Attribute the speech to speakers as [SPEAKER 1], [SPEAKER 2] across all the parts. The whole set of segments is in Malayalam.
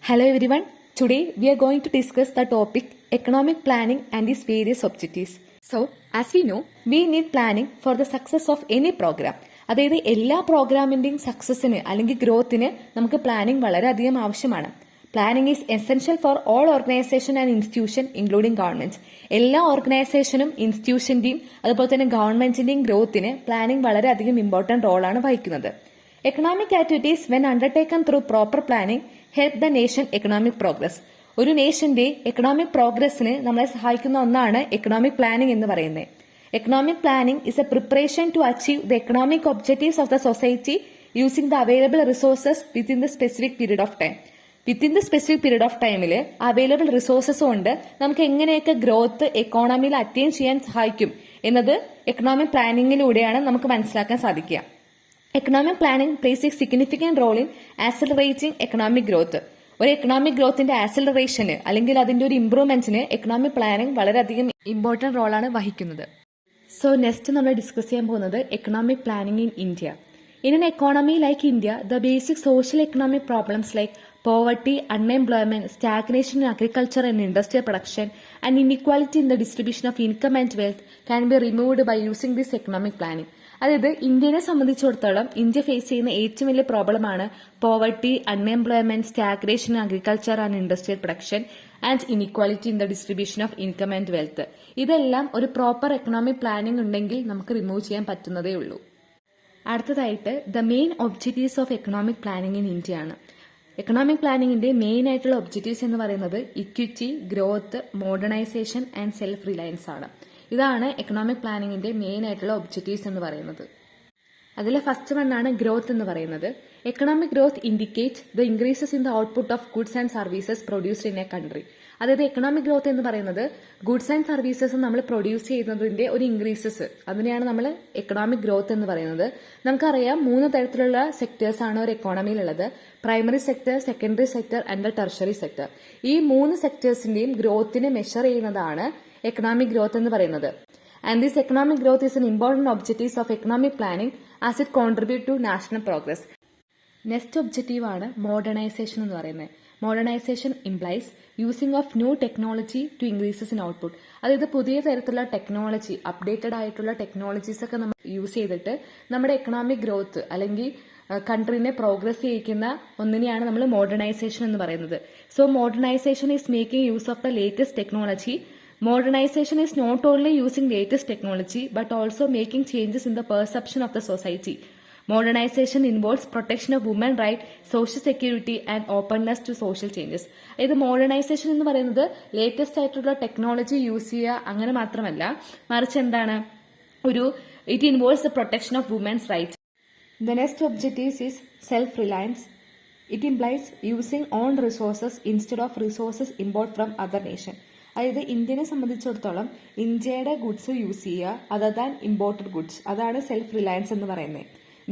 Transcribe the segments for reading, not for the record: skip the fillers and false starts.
[SPEAKER 1] Hello everyone. Today we are going to discuss the topic economic planning and its various objectives. So, as we know, we need planning for the success of any program. അതായത് എല്ലാ പ്രോഗ്രാമിന്റെയും സക്സസിന് അല്ലെങ്കിൽ ഗ്രോത്തിന് നമുക്ക് പ്ലാനിംഗ് വളരെയധികം ആവശ്യമാണ്. Planning is essential for all organisation and institution including government. എല്ലാ ഓർഗനൈസേഷനും ഇൻസ്റ്റിറ്റ്യൂഷന്റെയും അതുപോലെ തന്നെ ഗവൺമെന്റിന്റെയും ഗ്രോത്തിന് പ്ലാനിംഗ് വളരെയധികം ഇമ്പോർട്ടന്റ് റോളാണ് വഹിക്കുന്നത്. Economic activities when undertaken through proper planning help the nation economic progress. ഒരു നേഷന്റെ എക്കണോമിക് പ്രോഗ്രസിന് നമ്മളെ സഹായിക്കുന്ന ഒന്നാണ് എക്കണോമിക് പ്ലാനിംഗ് എന്ന് പറയുന്നത്. Economic planning is a preparation to achieve the economic objectives of the society using the available resources within the specific period of time. Within the specific period of ടൈമിൽ അവൈലബിൾ റിസോഴ്സസ് കൊണ്ട് നമുക്ക് എങ്ങനെയൊക്കെ ഗ്രോത്ത് എക്കോണമിയിൽ അറ്റൈൻ ചെയ്യാൻ സഹായിക്കും എന്നത് എക്കണോമിക് പ്ലാനിങ്ങിലൂടെയാണ് നമുക്ക് മനസ്സിലാക്കാൻ സാധിക്കുക. Economic planning plays a significant role in accelerating economic growth. ഒരു എക്കണോമിക് ഗ്രോത്തിന്റെ ആക്സലറേഷന് അല്ലെങ്കിൽ അതിന്റെ ഒരു ഇംപ്രൂവ്മെന്റിന് എക്കണോമിക് പ്ലാനിംഗ് വളരെയധികം ഇമ്പോർട്ടന്റ് റോളാണ് വഹിക്കുന്നത്. സോ നെക്സ്റ്റ് നമ്മൾ ഡിസ്കസ് ചെയ്യാൻ പോകുന്നത് economic planning in India. In an economy like India, the basic social economic problems like poverty, unemployment, stagnation in agriculture and industrial production, and inequality in the distribution of income and wealth can be removed by using this economic planning. അതായത് ഇന്ത്യനെ സംബന്ധിച്ചിടത്തോളം ഇന്ത്യ ഫേസ് ചെയ്യുന്ന ഏറ്റവും വലിയ പ്രോബ്ലമാണ് poverty, unemployment, stagnation in agriculture and industrial production and inequality in the distribution of income and wealth. ഇതെല്ലാം ഒരു പ്രോപ്പർ എക്കണോമിക് പ്ലാനിംഗ് ഉണ്ടെങ്കിൽ നമുക്ക് റിമൂവ് ചെയ്യാൻ പറ്റുന്നതേ ഉള്ളൂ. അടുത്തതായിട്ട് the main objectives of economic planning in India ആണ്. എക്കണോമിക് പ്ലാനിങ്ങിന്റെ മെയിൻ ആയിട്ടുള്ള ഒബ്ജക്റ്റീവ്സ് എന്ന് പറയുന്നത് equity, growth, modernisation and self Reliance ആണ്. ഇതാണ് എക്കണോമിക് പ്ലാനിങ്ങിന്റെ മെയിൻ ആയിട്ടുള്ള ഒബ്ജക്റ്റീവ്സ് എന്ന് പറയുന്നത്. അതിലെ ഫസ്റ്റ് വൺ ആണ് ഗ്രോത്ത് എന്ന് പറയുന്നത്. Economic growth indicate the increases in the output of goods and services produced in A country. അതായത് എക്കണോമിക് ഗ്രോത്ത് എന്ന് പറയുന്നത് ഗുഡ്സ് ആൻഡ് സർവീസസ് നമ്മൾ പ്രൊഡ്യൂസ് ചെയ്യുന്നതിന്റെ ഒരു ഇൻക്രീസസ്, അതിനെയാണ് നമ്മൾ എക്കണോമിക് ഗ്രോത്ത് എന്ന് പറയുന്നത്. നമുക്കറിയാം 3 തരത്തിലുള്ള സെക്ടേഴ്സ് ആണ് ഒരു എക്കോണമിയിലുള്ളത്: primary sector, secondary sector and the tertiary sector. ഈ 3 സെക്ടേഴ്സിന്റെയും ഗ്രോത്തിനെ മെഷർ ചെയ്യുന്നതാണ് എക്കണോമിക് ഗ്രോത്ത് എന്ന് പറയുന്നത്. And this economic growth is an important objectives of economic planning as it contribute to national progress. Next objective ആണ് മോഡേണൈസേഷൻ എന്ന് പറയുന്നത്. Modernisation implies using of new technology to increases in output. അതായത് പുതിയ തരത്തിലുള്ള ടെക്നോളജി, അപ്ഡേറ്റഡ് ആയിട്ടുള്ള ടെക്നോളജീസ് ഒക്കെ നമ്മൾ യൂസ് ചെയ്തിട്ട് നമ്മുടെ എക്കണോമിക് ഗ്രോത്ത് അല്ലെങ്കിൽ കൺട്രീനെ പ്രോഗ്രസ് ചെയ്യിക്കുന്ന ഒന്നിനെയാണ് നമ്മൾ മോഡേണൈസേഷൻ എന്ന് പറയുന്നത്. So modernisation is making use of the latest technology. Modernization is not only using latest technology but also making changes in the perception of the society. Modernization involves protection of women rights, social security and openness to social changes. ഇത് മോഡേണൈസേഷൻ എന്ന് പറയുന്നത് ലേറ്റസ്റ്റ് ആയിട്ടുള്ള ടെക്നോളജി യൂസ് ചെയ്യുക അങ്ങനെ മാത്രമല്ല, മറിച്ച് എന്താണ്, it involves the protection of women's rights. The next objective is self-reliance. It implies using own resources instead of resources imported from other nation. അതായത് ഇന്ത്യനെ സംബന്ധിച്ചിടത്തോളം ഇന്ത്യയുടെ ഗുഡ്സ് യൂസ് ചെയ്യുക അതർ ദാൻ ഇമ്പോർട്ടഡ് ഗുഡ്സ്. അതാണ് സെൽഫ് റിലയൻസ് എന്ന് പറയുന്നത്.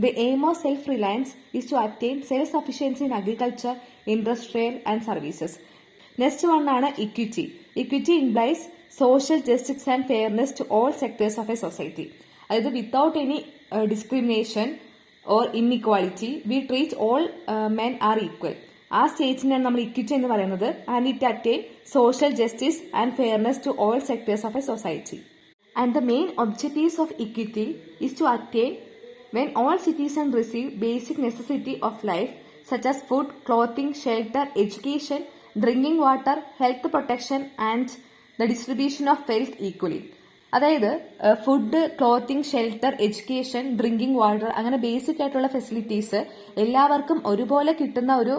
[SPEAKER 1] The aim of self reliance is to attain self sufficiency in agriculture, industrial and services. Next one ആണ് equity. Equity implies social justice and fairness to all sectors of a society. അതായത് without any discrimination or inequality we treat all men are equal. ആ സ്റ്റേറ്റിനാണ് നമ്മൾ ഇക്വിറ്റി എന്ന് പറയുന്നത്. And it attain social justice and fairness to all sectors of a society. And the main objectives of equity is to attain when all citizen receive basic necessity of life such as food, clothing, shelter, education, drinking water, health protection and the distribution of wealth equally. അതായത് food, clothing, shelter, education, drinking water, അങ്ങനെ ബേസിക് ആയിട്ടുള്ള ഫെസിലിറ്റീസ് എല്ലാവർക്കും ഒരുപോലെ കിട്ടുന്ന ഒരു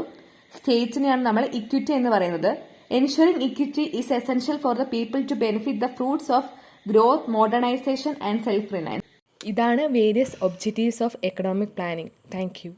[SPEAKER 1] സ്റ്റേറ്റിനെയാണ് നമ്മൾ ഇക്വിറ്റി എന്ന് പറയുന്നത്. Ensuring equity is essential for the people to benefit the fruits of growth, modernisation and self reliance. ഇതാണ് various objectives of economic planning. Thank U.